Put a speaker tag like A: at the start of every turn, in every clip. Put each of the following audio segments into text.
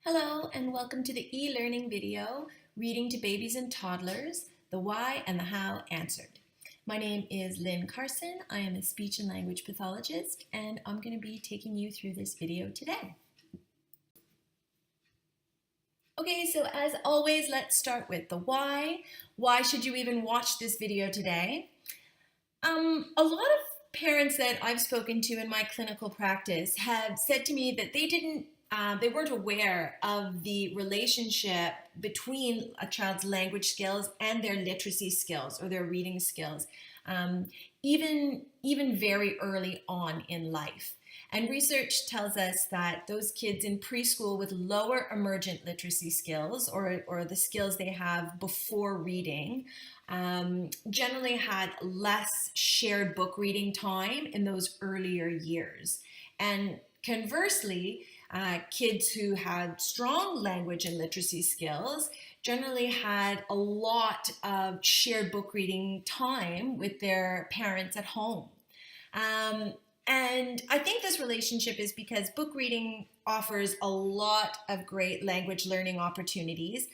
A: Hello and welcome to the e-learning video, Reading to Babies and Toddlers, the Why and the How Answered. My name is Lynn Carson. I am a speech and language pathologist and I'm going to be taking you through this video today. Okay, so as always, let's start with the why. Why should you even watch this video today? A lot of parents that I've spoken to in my clinical practice have said to me that they weren't aware of the relationship between a child's language skills and their literacy skills or their reading skills, even very early on in life. And research tells us that those kids in preschool with lower emergent literacy skills or the skills they have before reading generally had less shared book reading time in those earlier years. And conversely, kids who had strong language and literacy skills generally had a lot of shared book reading time with their parents at home. And I think this relationship is because book reading offers a lot of great language learning opportunities.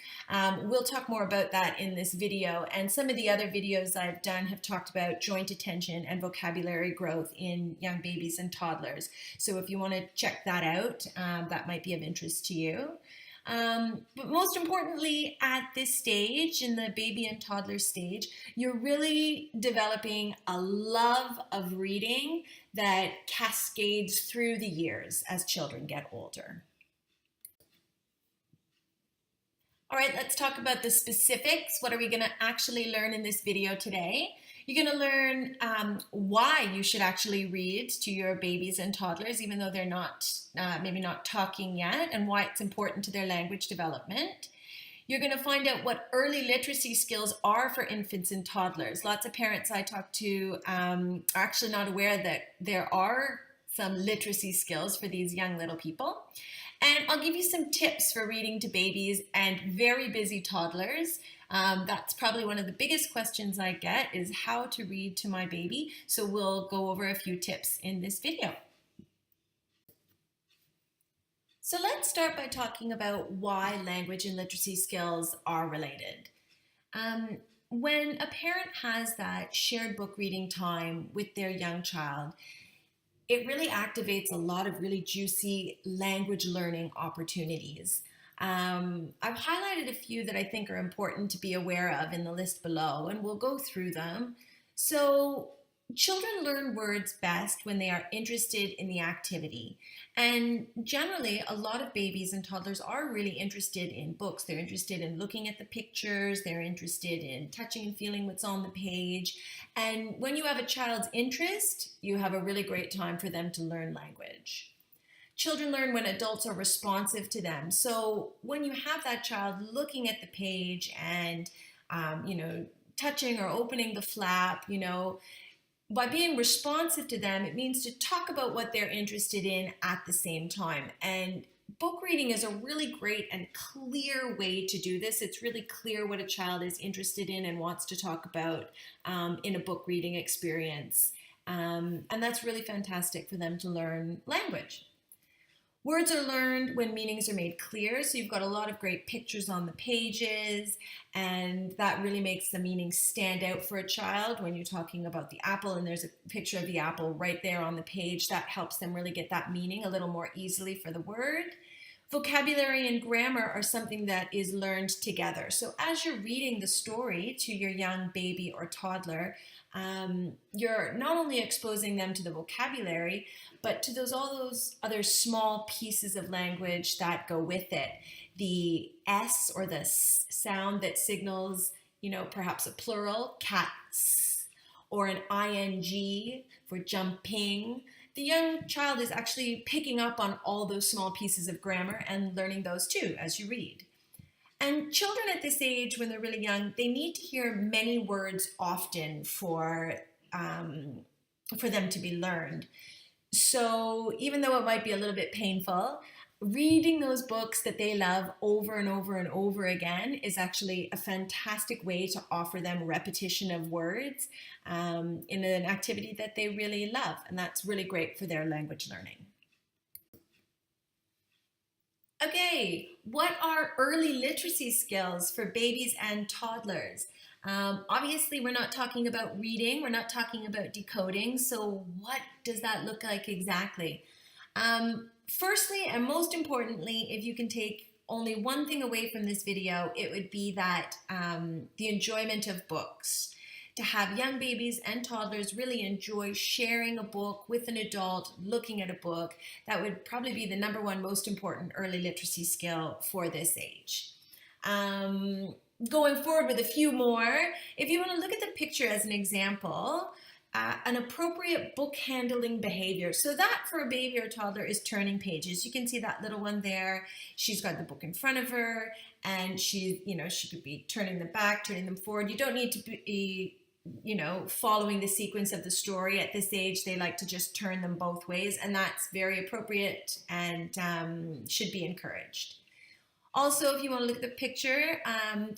A: We'll talk more about that in this video, and some of the other videos I've done have talked about joint attention and vocabulary growth in young babies and toddlers. So if you want to check that out, that might be of interest to you. But most importantly, at this stage, in the baby and toddler stage, you're really developing a love of reading that cascades through the years as children get older. All right, let's talk about the specifics. What are we going to actually learn in this video today? You're going to learn why you should actually read to your babies and toddlers, even though they're not maybe not talking yet, and why it's important to their language development. You're going to find out what early literacy skills are for infants and toddlers. Lots of parents I talk to are actually not aware that there are some literacy skills for these young little people. And I'll give you some tips for reading to babies and very busy toddlers. That's probably one of the biggest questions I get is how to read to my baby. So we'll go over a few tips in this video. So let's start by talking about why language and literacy skills are related. When a parent has that shared book reading time with their young child, it really activates a lot of really juicy language learning opportunities. I've highlighted a few that I think are important to be aware of in the list below, and we'll go through them. So children learn words best when they are interested in the activity. And generally, a lot of babies and toddlers are really interested in books. They're interested in looking at the pictures. They're interested in touching and feeling what's on the page. And when you have a child's interest, you have a really great time for them to learn language. Children learn when adults are responsive to them. So when you have that child looking at the page and, touching or opening the flap, by being responsive to them, it means to talk about what they're interested in at the same time. And book reading is a really great and clear way to do this. It's really clear what a child is interested in and wants to talk about in a book reading experience. And that's really fantastic for them to learn language. Words are learned when meanings are made clear, so you've got a lot of great pictures on the pages, and that really makes the meaning stand out for a child. When you're talking about the apple and there's a picture of the apple right there on the page, that helps them really get that meaning a little more easily for the word. Vocabulary and grammar are something that is learned together. So as you're reading the story to your young baby or toddler, you're not only exposing them to the vocabulary, but to all those other small pieces of language that go with it. The S or the S sound that signals, perhaps a plural, cats, or an ing for jumping. The young child is actually picking up on all those small pieces of grammar and learning those too as you read. And children at this age, when they're really young, they need to hear many words often for them to be learned. So even though it might be a little bit painful, reading those books that they love over and over and over again is actually a fantastic way to offer them repetition of words in an activity that they really love. And that's really great for their language learning. Okay, what are early literacy skills for babies and toddlers? Obviously, we're not talking about reading, we're not talking about decoding, so what does that look like exactly? Firstly, and most importantly, if you can take only one thing away from this video, it would be that the enjoyment of books. To have young babies and toddlers really enjoy sharing a book with an adult, looking at a book, that would probably be the number one most important early literacy skill for this age. Um, Going forward with a few more, if you want to look at the picture as an example, an appropriate book handling behavior. So that for a baby or a toddler is turning pages. You can see that little one there. She's got the book in front of her and she could be turning them back, turning them forward. You don't need to be following the sequence of the story. At this age, they like to just turn them both ways, and that's very appropriate and should be encouraged. Also, if you want to look at the picture,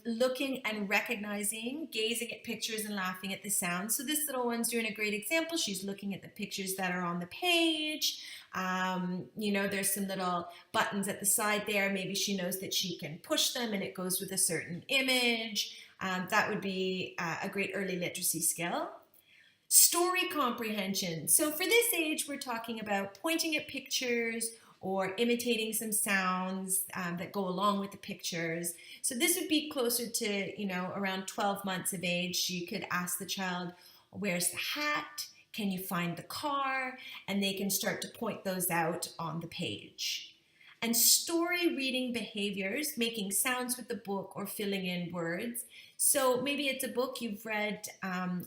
A: looking and recognizing, gazing at pictures and laughing at the sound. So this little one's doing a great example. She's looking at the pictures that are on the page. There's some little buttons at the side there. Maybe she knows that she can push them and it goes with a certain image. That would be a great early literacy skill. Story comprehension. So for this age, we're talking about pointing at pictures or imitating some sounds that go along with the pictures. So this would be closer to, around 12 months of age. You could ask the child, where's the hat? Can you find the car? And they can start to point those out on the page. And story reading behaviors, making sounds with the book or filling in words. So maybe it's a book you've read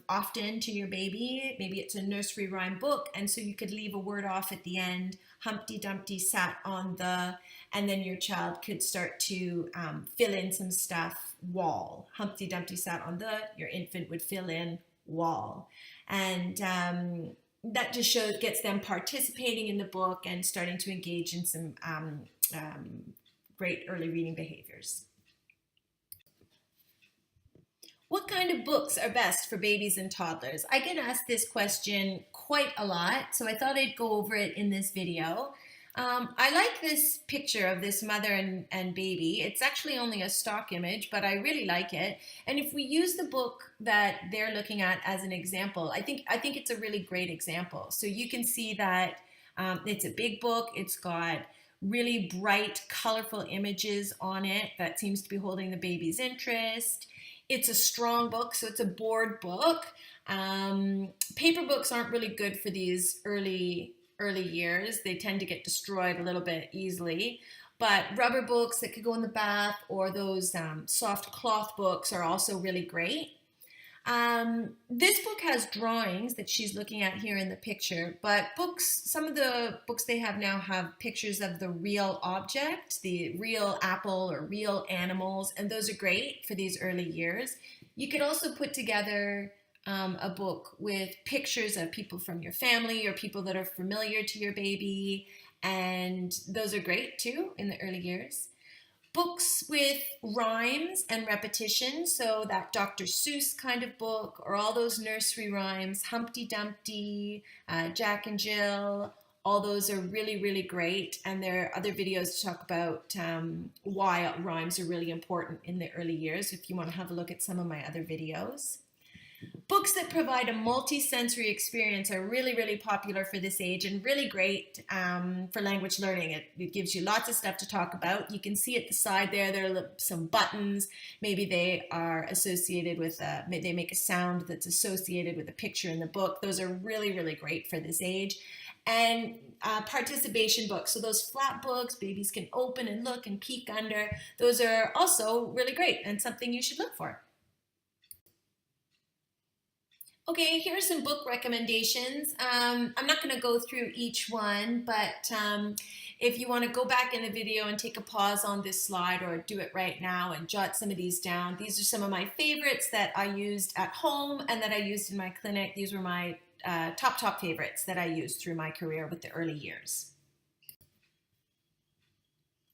A: often to your baby. Maybe it's a nursery rhyme book, and so you could leave a word off at the end. Humpty Dumpty sat on the, and then your child could start to fill in some stuff. Wall. Humpty Dumpty sat on the, your infant would fill in wall. And that just gets them participating in the book and starting to engage in some great early reading behaviors. What kind of books are best for babies and toddlers? I get asked this question quite a lot, so I thought I'd go over it in this video. I like this picture of this mother and baby. It's actually only a stock image, but I really like it. And if we use the book that they're looking at as an example, I think it's a really great example. So you can see that it's a big book. It's got really bright, colorful images on it that seems to be holding the baby's interest. It's a strong book, so it's a board book. Paper books aren't really good for these early years. They tend to get destroyed a little bit easily. But rubber books that could go in the bath or those soft cloth books are also really great. This book has drawings that she's looking at here in the picture, but some of the books they have now have pictures of the real object, the real apple or real animals, and those are great for these early years. You could also put together a book with pictures of people from your family or people that are familiar to your baby, and those are great too in the early years. Books with rhymes and repetition, so that Dr. Seuss kind of book, or all those nursery rhymes, Humpty Dumpty, Jack and Jill, all those are really, really great. And there are other videos to talk about why rhymes are really important in the early years, if you want to have a look at some of my other videos. Books that provide a multi-sensory experience are really, really popular for this age and really great for language learning. It gives you lots of stuff to talk about. You can see at the side there are some buttons. Maybe they are associated with, they make a sound that's associated with a picture in the book. Those are really, really great for this age. And participation books. So those flat books, babies can open and look and peek under. Those are also really great and something you should look for. Okay, here are some book recommendations. I'm not going to go through each one, but if you want to go back in the video and take a pause on this slide or do it right now and jot some of these down. These are some of my favorites that I used at home and that I used in my clinic. These were my top favorites that I used through my career with the early years.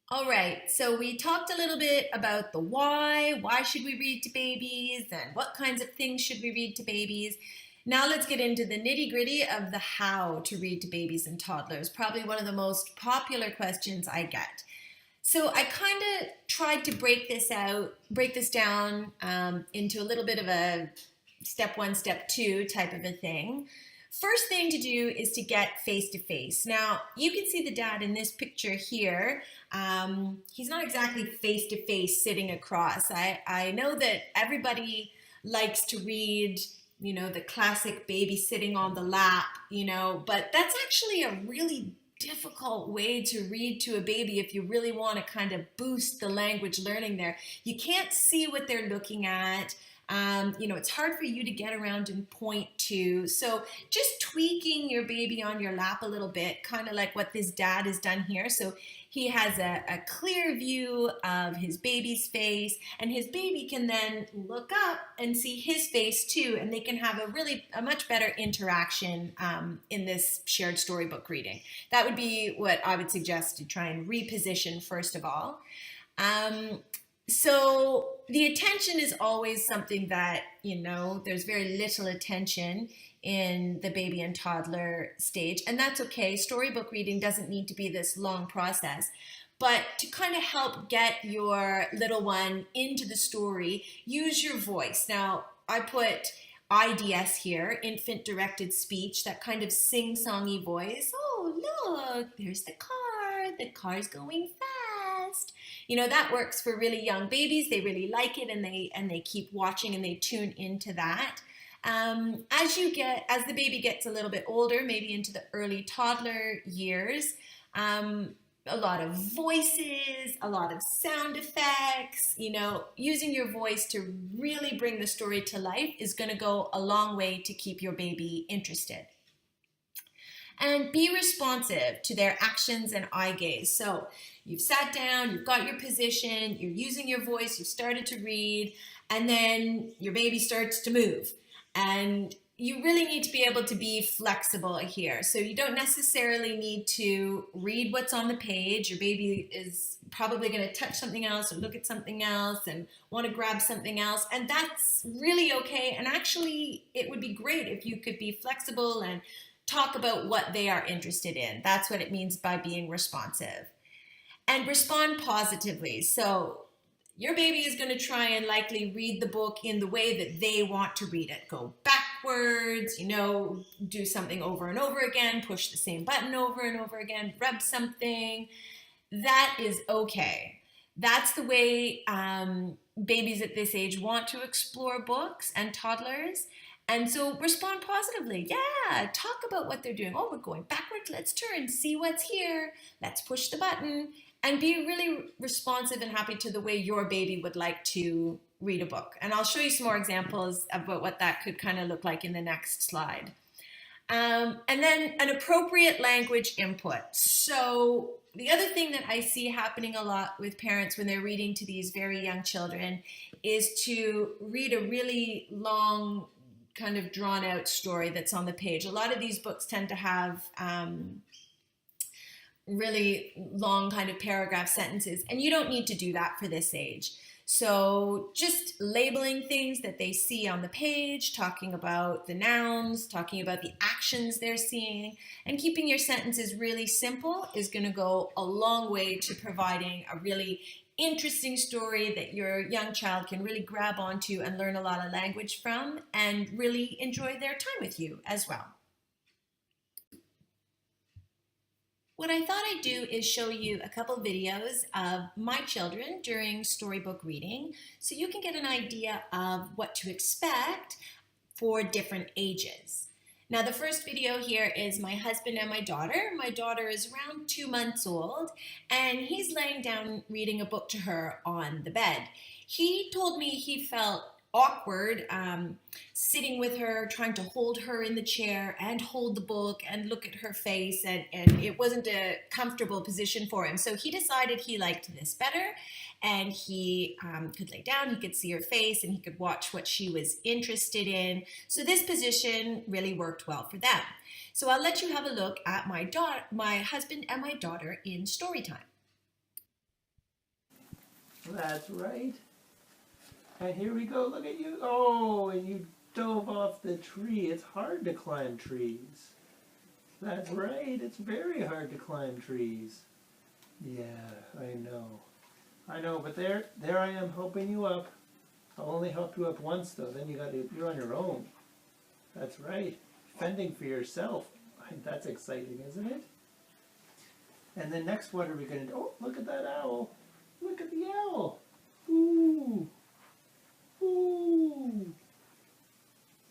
A: All right, so we talked a little bit about the why should we read to babies, and what kinds of things should we read to babies. Now let's get into the nitty-gritty of the how to read to babies and toddlers, probably one of the most popular questions I get. So I kind of tried to break this down into a little bit of a step one, step two type of a thing. First thing to do is to get face to face. Now, you can see the dad in this picture here. He's not exactly face to face sitting across. I know that everybody likes to read, the classic baby sitting on the lap, but that's actually a really difficult way to read to a baby if you really want to kind of boost the language learning there. You can't see what they're looking at. It's hard for you to get around and point to. So just tweaking your baby on your lap a little bit, kind of like what this dad has done here. So he has a clear view of his baby's face, and his baby can then look up and see his face too, and they can have a much better interaction in this shared storybook reading. That would be what I would suggest to try and reposition first of all. So the attention is always something that, there's very little attention in the baby and toddler stage, and that's okay. Storybook reading doesn't need to be this long process. But to kind of help get your little one into the story, use your voice. Now, I put IDS here, infant directed speech, that kind of sing-songy voice. Oh, look, there's the car. The car's going fast. That works for really young babies. They really like it, and they keep watching and they tune into that. As the baby gets a little bit older, maybe into the early toddler years, a lot of voices, a lot of sound effects, using your voice to really bring the story to life is going to go a long way to keep your baby interested. And be responsive to their actions and eye gaze. So you've sat down, you've got your position, you're using your voice, you've started to read, and then your baby starts to move. And you really need to be able to be flexible here. So you don't necessarily need to read what's on the page. Your baby is probably going to touch something else or look at something else and want to grab something else. And that's really okay. And actually, it would be great if you could be flexible and talk about what they are interested in. That's what it means by being responsive. And respond positively. So your baby is going to try and likely read the book in the way that they want to read it. Go backwards, do something over and over again, push the same button over and over again, rub something. That is okay. That's the way babies at this age want to explore books, and toddlers. And so respond positively. Yeah, talk about what they're doing. Oh, we're going backwards. Let's turn, see what's here. Let's push the button. And be really responsive and happy to the way your baby would like to read a book. And I'll show you some more examples about what that could kind of look like in the next slide. And then an appropriate language input. So the other thing that I see happening a lot with parents when they're reading to these very young children is to read a really long, kind of drawn out story that's on the page. A lot of these books tend to have really long kind of paragraph sentences, and you don't need to do that for this age. So just labeling things that they see on the page, talking about the nouns, talking about the actions they're seeing, and keeping your sentences really simple is going to go a long way to providing a really interesting story that your young child can really grab onto and learn a lot of language from and really enjoy their time with you as well. What I thought I'd do is show you a couple videos of my children during storybook reading so you can get an idea of what to expect for different ages. Now, the first video here is my husband and my daughter. My daughter is around 2 months old, and he's laying down reading a book to her on the bed. He told me he felt awkward sitting with her, trying to hold her in the chair and hold the book and look at her face, and it wasn't a comfortable position for him. So he decided he liked this better, and he could lay down, he could see her face, and he could watch what she was interested in. So this position really worked well for them. So I'll let you have a look at my husband and my daughter in story time.
B: That's right. And here we go, look at you. Oh, and you dove off the tree. It's hard to climb trees. That's right, it's very hard to climb trees. Yeah, I know. I know, but there I am helping you up. I'll only help you up once though, then you're on your own. That's right. Fending for yourself. That's exciting, isn't it? And then next, what are we going to do? Oh, look at that owl. Look at the owl. Ooh. Ooh.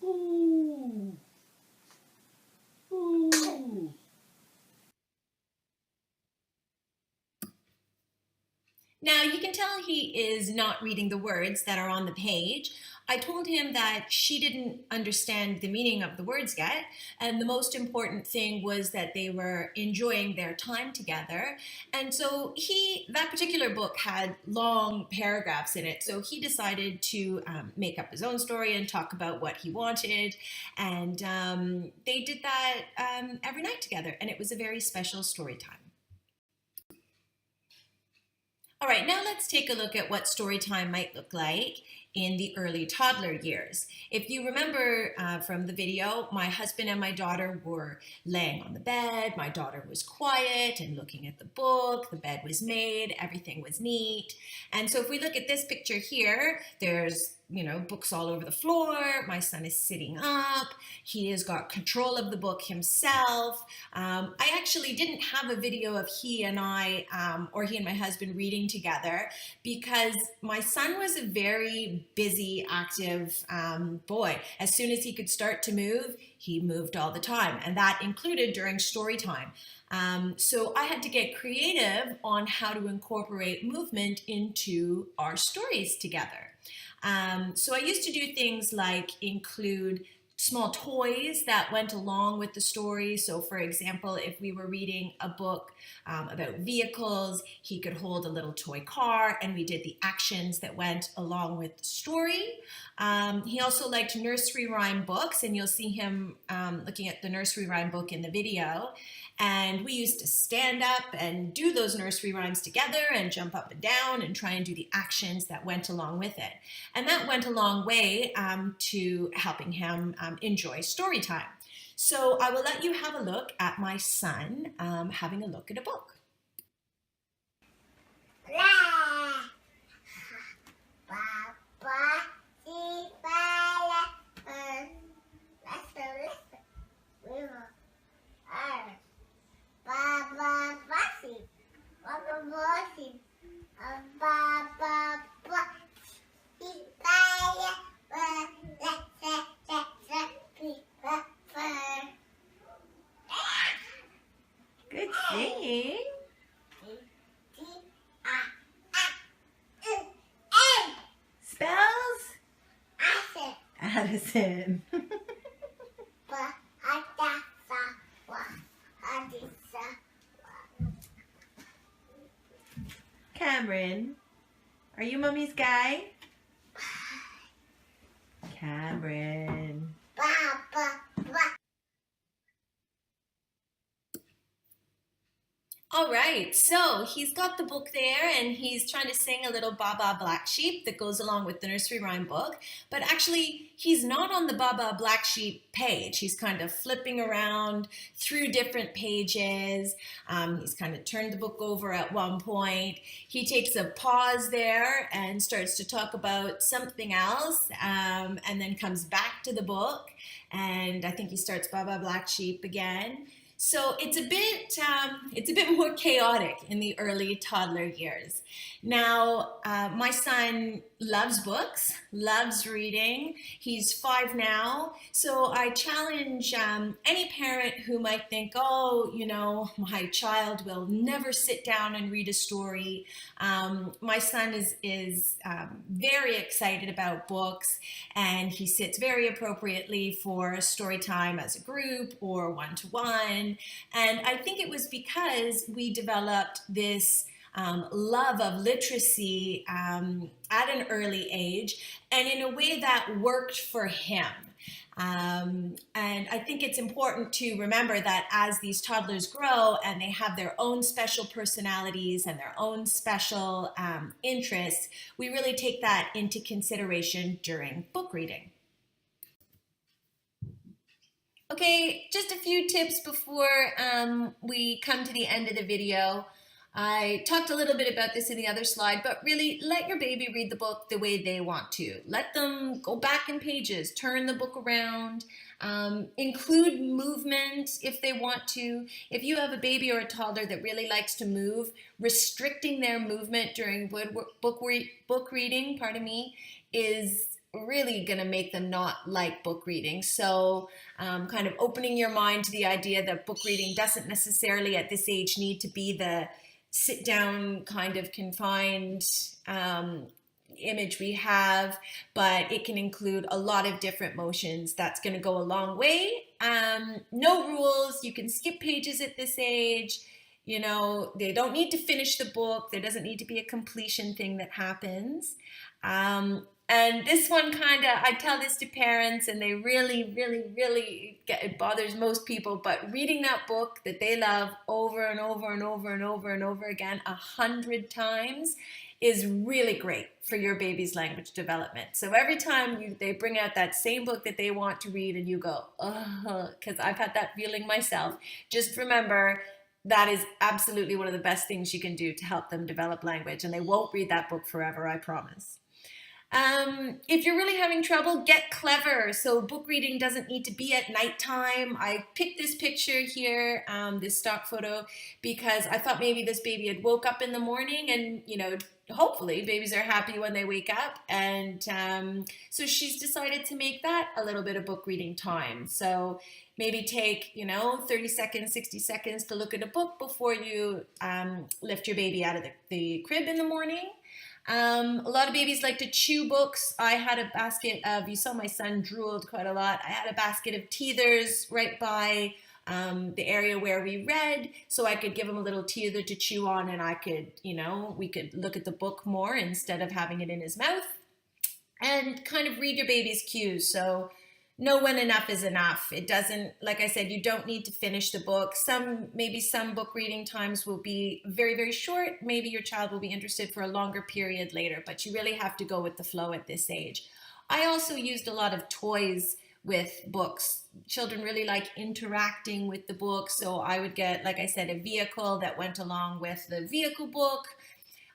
B: Ooh. Ooh.
A: Now you can tell he is not reading the words that are on the page. I told him that she didn't understand the meaning of the words yet, and the most important thing was that they were enjoying their time together. And so that particular book had long paragraphs in it, so he decided to make up his own story and talk about what he wanted. And they did that every night together, and it was a very special story time. All right, now let's take a look at what story time might look like in the early toddler years. If you remember from the video, my husband and my daughter were laying on the bed. My daughter was quiet and looking at the book. The bed was made. Everything was neat. And so if we look at this picture here, there's books all over the floor. My son is sitting up. He has got control of the book himself. I actually didn't have a video of he and my husband reading together because my son was a very busy, active boy. As soon as he could start to move, he moved all the time, and that included during story time. So I had to get creative on how to incorporate movement into our stories together. So I used to do things like include small toys that went along with the story. So for example, if we were reading a book about vehicles, he could hold a little toy car and we did the actions that went along with the story. He also liked nursery rhyme books, and you'll see him looking at the nursery rhyme book in the video. And we used to stand up and do those nursery rhymes together and jump up and down and try and do the actions that went along with it. And that went a long way to helping him enjoy story time. So I will let you have a look at my son having a look at a book. Good singing. Spells? Addison. Cameron, are you mommy's guy? Cameron. All right, so he's got the book there and he's trying to sing a little Baba Black Sheep that goes along with the nursery rhyme book, but actually he's not on the Baba Black Sheep page. He's kind of flipping around through different pages. He's kind of turned the book over at one point. He takes a pause there and starts to talk about something else, and then comes back to the book, and I think he starts Baba Black Sheep again. So it's a bit more chaotic in the early toddler years. Now, my son loves books, loves reading. He's 5 now. So I challenge any parent who might think, oh, my child will never sit down and read a story. My son is very excited about books, and he sits very appropriately for story time as a group or one-to-one. And I think it was because we developed this love of literacy at an early age, and in a way that worked for him. And I think it's important to remember that as these toddlers grow and they have their own special personalities and their own special interests, we really take that into consideration during book reading. Okay, just a few tips before we come to the end of the video. I talked a little bit about this in the other slide, but really let your baby read the book the way they want to. Let them go back in pages, turn the book around, include movement if they want to. If you have a baby or a toddler that really likes to move, restricting their movement during book reading, is really going to make them not like book reading. So kind of opening your mind to the idea that book reading doesn't necessarily at this age need to be the sit down kind of confined image we have, but it can include a lot of different motions. That's going to go a long way. No rules. You can skip pages at this age. You know, they don't need to finish the book. There doesn't need to be a completion thing that happens. And this one kind of, I tell this to parents and they really it bothers most people, but reading that book that they love over and over and over and over and over again 100 times is really great for your baby's language development. So every time they bring out that same book that they want to read and you go, oh, because I've had that feeling myself, just remember that is absolutely one of the best things you can do to help them develop language, and they won't read that book forever, I promise. If you're really having trouble, get clever. So book reading doesn't need to be at nighttime. I picked this picture here, this stock photo, because I thought maybe this baby had woke up in the morning and, you know, hopefully babies are happy when they wake up. And so she's decided to make that a little bit of book reading time. So maybe take, 30 seconds, 60 seconds to look at a book before you lift your baby out of the crib in the morning. A lot of babies like to chew books. I had a basket of, you saw my son drooled quite a lot. I had a basket of teethers right by the area where we read, so I could give him a little teether to chew on, and I could, we could look at the book more instead of having it in his mouth, and kind of read your baby's cues. So know when enough is enough. It doesn't, like I said, you don't need to finish the book. Maybe some book reading times will be very short. Maybe your child will be interested for a longer period later, but you really have to go with the flow at this age. I also used a lot of toys with books. Children really like interacting with the book, so I would get, like I said, a vehicle that went along with the vehicle book,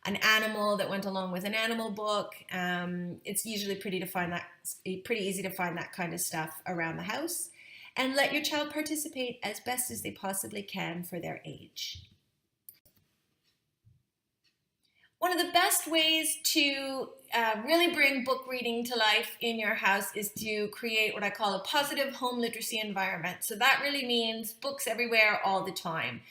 A: an animal that went along with an animal book. It's usually pretty easy to find that kind of stuff around the house. And let your child participate as best as they possibly can for their age. One of the best ways to really bring book reading to life in your house is to create what I call a positive home literacy environment. So that really means books everywhere all the time.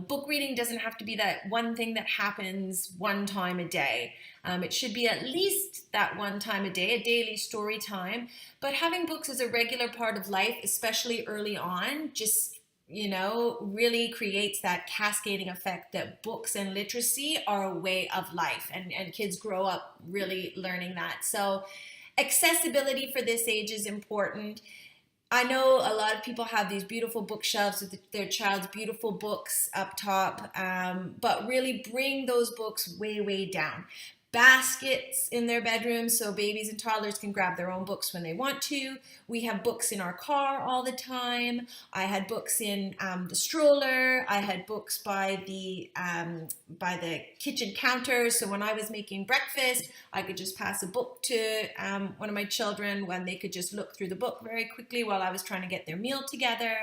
A: Book reading doesn't have to be that one thing that happens one time a day. It should be at least that one time a day, a daily story time. But having books as a regular part of life, especially early on, just really creates that cascading effect that books and literacy are a way of life, and kids grow up really learning that. So accessibility for this age is important. I know a lot of people have these beautiful bookshelves with their child's beautiful books up top, but really bring those books way down. Baskets in their bedrooms so babies and toddlers can grab their own books when they want to. We have books in our car all the time. I had books in the stroller. I had books by the kitchen counter. So when I was making breakfast, I could just pass a book to one of my children when they could just look through the book very quickly while I was trying to get their meal together.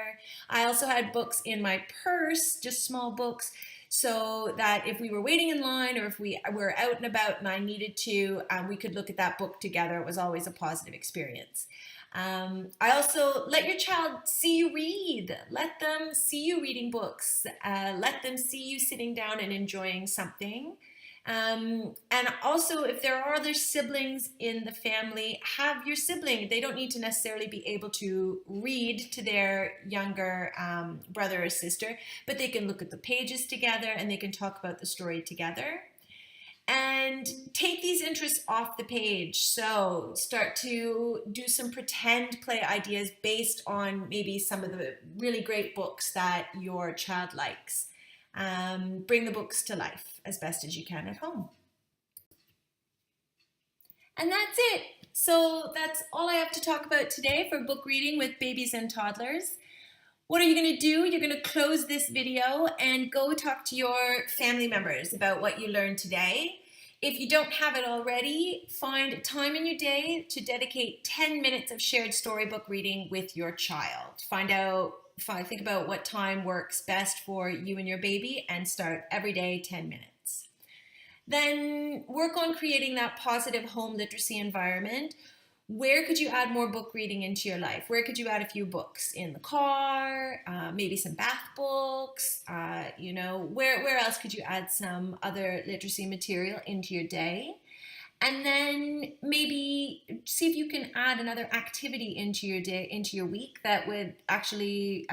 A: I also had books in my purse, just small books, so that if we were waiting in line or if we were out and about and I needed to, we could look at that book together. It was always a positive experience. I also let your child see you read. Let them see you reading books. Let them see you sitting down and enjoying something. And also, if there are other siblings in the family, have your sibling. They don't need to necessarily be able to read to their younger brother or sister, but they can look at the pages together and they can talk about the story together. And take these interests off the page. So start to do some pretend play ideas based on maybe some of the really great books that your child likes. Bring the books to life as best as you can at home. And that's it. So that's all I have to talk about today for book reading with babies and toddlers. What are you going to do? You're going to close this video and go talk to your family members about what you learned today. If you don't have it already, find time in your day to dedicate 10 minutes of shared storybook reading with your child. Think about what time works best for you and your baby and start every day 10 minutes. Then work on creating that positive home literacy environment. Where could you add more book reading into your life? Where could you add a few books? In the car, maybe some bath books, where else could you add some other literacy material into your day? And then maybe see if you can add another activity into your day, into your week that would actually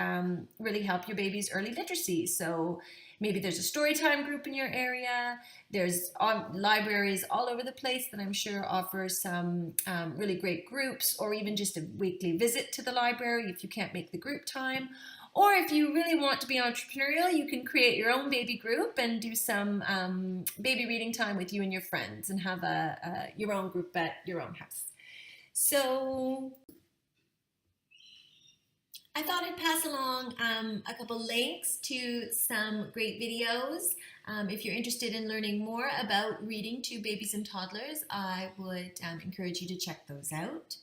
A: really help your baby's early literacy. So maybe there's a story time group in your area. There's libraries all over the place that I'm sure offer some really great groups, or even just a weekly visit to the library if you can't make the group time. Or if you really want to be entrepreneurial, you can create your own baby group and do some baby reading time with you and your friends and have your own group at your own house. So I thought I'd pass along a couple links to some great videos. If you're interested in learning more about reading to babies and toddlers, I would encourage you to check those out.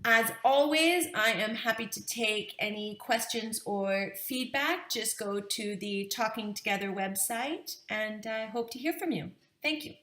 A: As always, I am happy to take any questions or feedback. Just go to the Talking Together website, and I hope to hear from you. Thank you.